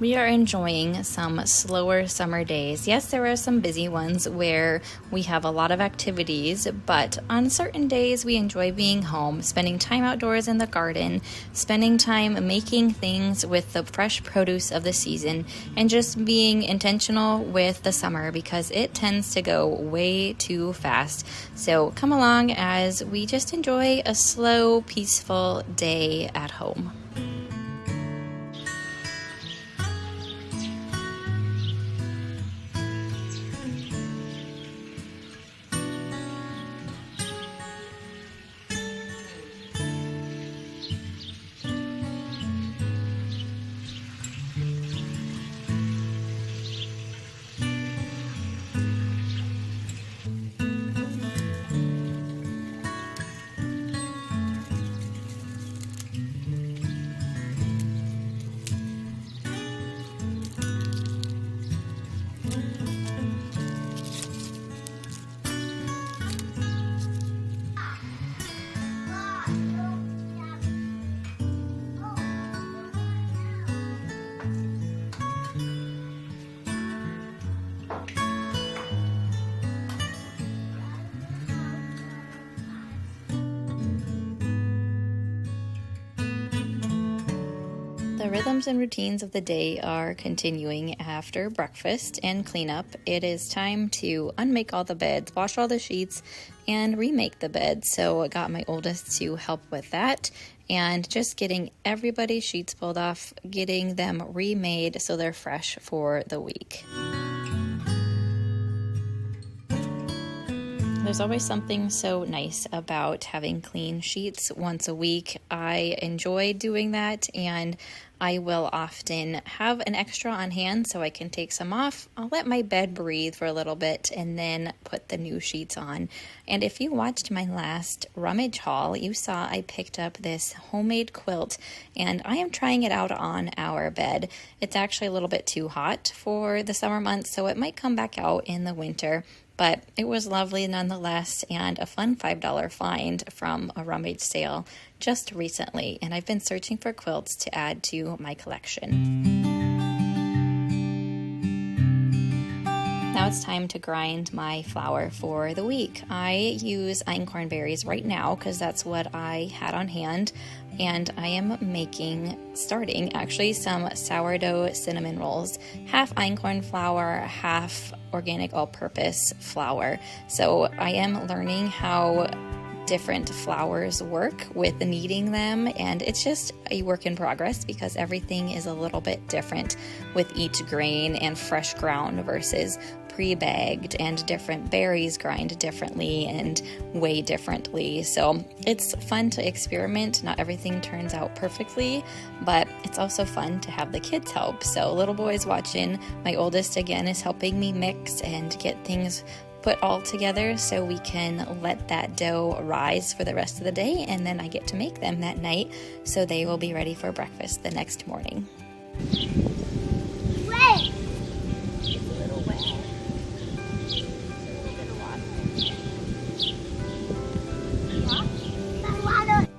We are enjoying some slower summer days. Yes, there are some busy ones where we have a lot of activities, but on certain days we enjoy being home, spending time outdoors in the garden, spending time making things with the fresh produce of the season, and just being intentional with the summer because it tends to go way too fast. So come along as we just enjoy a slow, peaceful day at home. The rhythms and routines of the day are continuing after breakfast and cleanup. It is time to unmake all the beds, wash all the sheets, and remake the bed. So I got my oldest to help with that and just getting everybody's sheets pulled off, getting them remade so they're fresh for the week. There's always something so nice about having clean sheets once a week. I enjoy doing that, and I will often have an extra on hand so I can take some off. I'll let my bed breathe for a little bit and then put the new sheets on. And if you watched my last rummage haul, you saw I picked up this homemade quilt, and I am trying it out on our bed. It's actually a little bit too hot for the summer months, so it might come back out in the winter. But it was lovely nonetheless, and a fun $5 find from a rummage sale just recently. And I've been searching for quilts to add to my collection. Now it's time to grind my flour for the week. I use einkorn berries right now because that's what I had on hand. And I am starting some sourdough cinnamon rolls. Half einkorn flour, half organic all-purpose flour. So I am learning how different flours work with kneading them, and it's just a work in progress because everything is a little bit different with each grain and fresh ground versus pre-bagged, and different berries grind differently and weigh differently. So it's fun to experiment. Not everything turns out perfectly, but it's also fun to have the kids help. So little boy's watching. My oldest again is helping me mix and get things put all together so we can let that dough rise for the rest of the day, and then I get to make them that night so they will be ready for breakfast the next morning. Wait!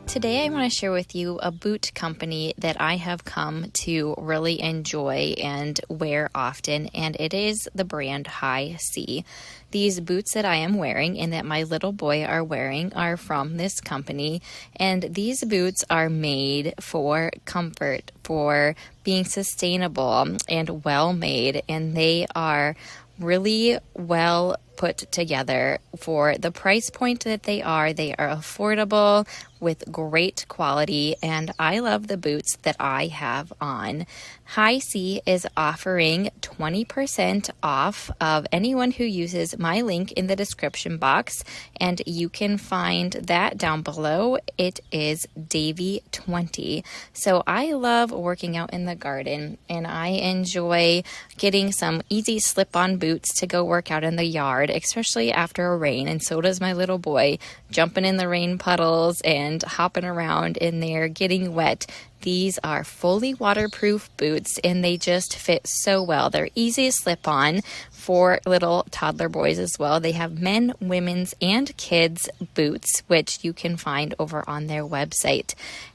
Today I want to share with you a boot company that I have come to really enjoy and wear often, and it is the brand High C. These boots that I am wearing and that my little boy are wearing are from this company, and these boots are made for comfort, for being sustainable and well made, and they are really well put together for the price point that they are. They are affordable with great quality, and I love the boots that I have on. High C is offering 20% off of anyone who uses my link in the description box, and you can find that down below. It is Davy20. So I love working out in the garden, and I enjoy getting some easy slip-on boots to go work out in the yard, especially after a rain, and so does my little boy, jumping in the rain puddles and hopping around in there, getting wet. These are fully waterproof boots, and they just fit so well. They're easy to slip on for little toddler boys as well. They have men, women's, and kids boots, which you can find over on their website,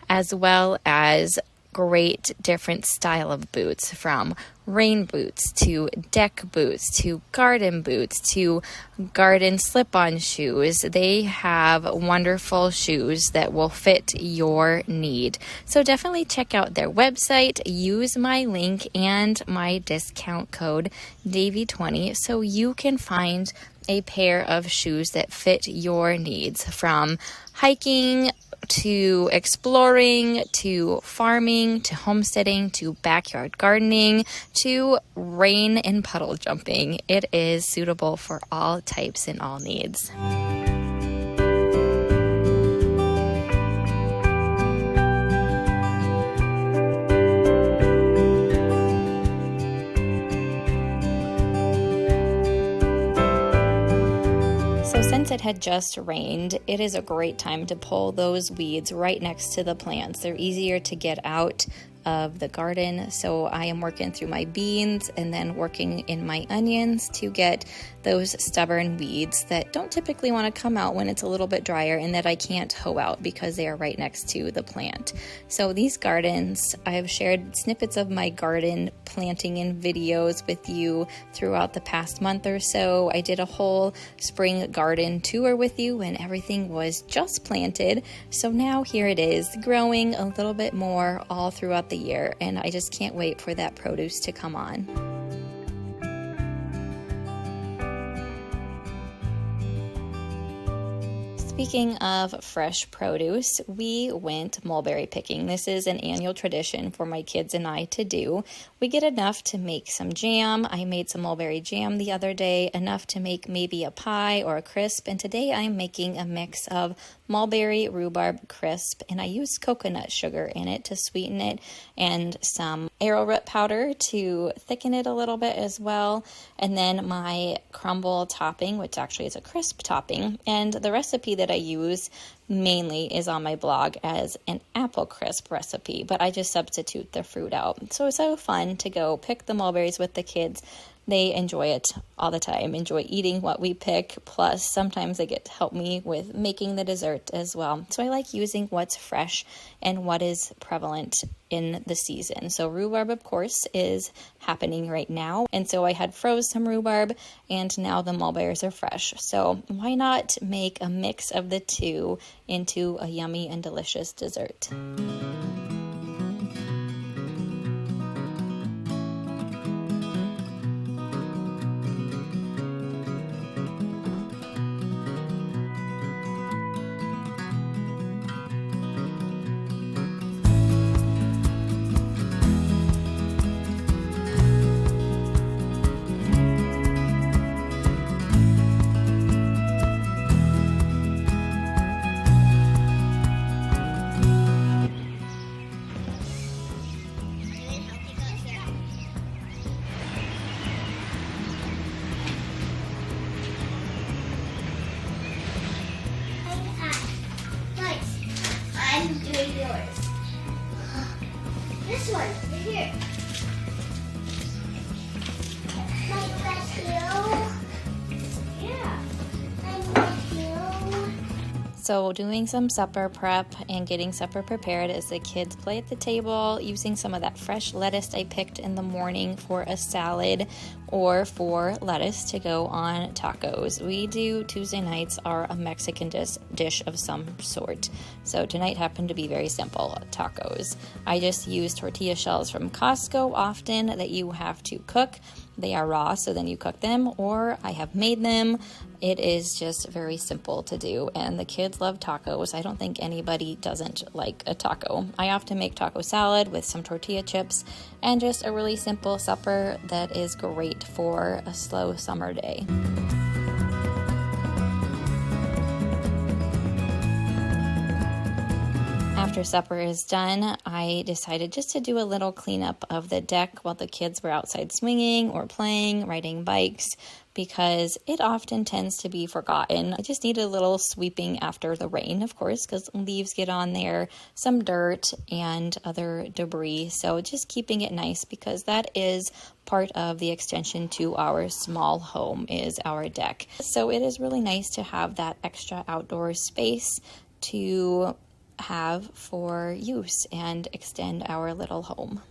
as well as great different style of boots, from rain boots to deck boots to garden boots to garden slip-on shoes. They have wonderful shoes that will fit your need. So definitely check out their website, use my link and my discount code Davy20 so you can find a pair of shoes that fit your needs, from hiking to exploring, to farming, to homesteading, to backyard gardening, to rain and puddle jumping. It is suitable for all types and all needs. So since it had just rained, it is a great time to pull those weeds right next to the plants. They're easier to get out of the garden. So I am working through my beans and then working in my onions to get those stubborn weeds that don't typically want to come out when it's a little bit drier and that I can't hoe out because they are right next to the plant. So these gardens, I have shared snippets of my garden planting in videos with you throughout the past month or so. I did a whole spring garden tour with you when everything was just planted. So now here it is, growing a little bit more all throughout the year, and I just can't wait for that produce to come on. Speaking of fresh produce, we went mulberry picking. This is an annual tradition for my kids and I to do. We get enough to make some jam. I made some mulberry jam the other day, enough to make maybe a pie or a crisp, and today I'm making a mix of mulberry rhubarb crisp, and I used coconut sugar in it to sweeten it and some arrowroot powder to thicken it a little bit as well, and then my crumble topping, which actually is a crisp topping, and the recipe that I use mainly is on my blog as an apple crisp recipe, but I just substitute the fruit out. So it's so fun to go pick the mulberries with the kids. They enjoy it all the time, enjoy eating what we pick, plus sometimes they get to help me with making the dessert as well. So I like using what's fresh and what is prevalent in the season. So rhubarb, of course, is happening right now, and so I had froze some rhubarb, and now the mulberries are fresh. So why not make a mix of the two into a yummy and delicious dessert? I'm doing yours. This one, right here. Like that you? Yeah. Like that you? So doing some supper prep and getting supper prepared as the kids play at the table, using some of that fresh lettuce I picked in the morning for a salad or for lettuce to go on tacos. We do Tuesday nights are a Mexican dish of some sort. So tonight happened to be very simple, tacos. I just use tortilla shells from Costco often that you have to cook. They are raw, so then you cook them, or I have made them. It is just very simple to do, and the kids love tacos. I don't think anybody doesn't like a taco. I often make taco salad with some tortilla chips and just a really simple supper that is great for a slow summer day. After supper is done, I decided just to do a little cleanup of the deck while the kids were outside swinging or playing, riding bikes, because it often tends to be forgotten. I just need a little sweeping after the rain, of course, because leaves get on there, some dirt and other debris. So just keeping it nice, because that is part of the extension to our small home is our deck. So it is really nice to have that extra outdoor space to have for use and extend our little home.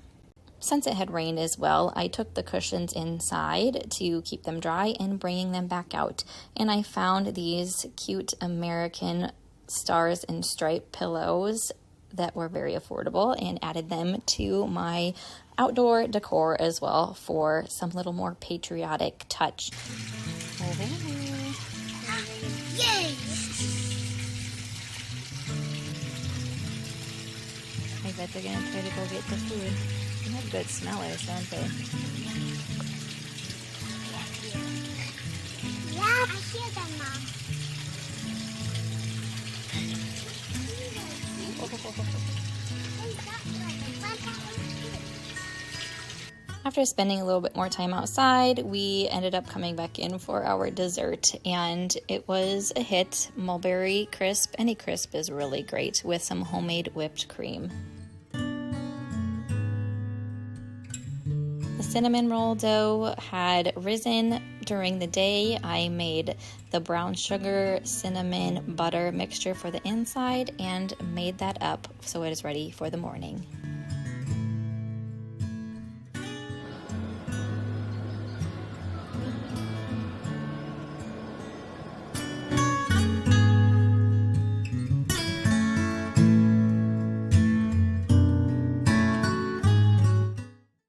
Since it had rained as well, I took the cushions inside to keep them dry and bringing them back out. And I found these cute American stars and stripe pillows that were very affordable and added them to my outdoor decor as well for some little more patriotic touch. Yay! I bet they're gonna try to go get the food. They have good smellers, don't they? Yeah, I hear them, Mom. After spending a little bit more time outside, we ended up coming back in for our dessert, and it was a hit. Mulberry crisp. Any crisp is really great with some homemade whipped cream. The cinnamon roll dough had risen during the day. I made the brown sugar, cinnamon, butter mixture for the inside and made that up so it is ready for the morning.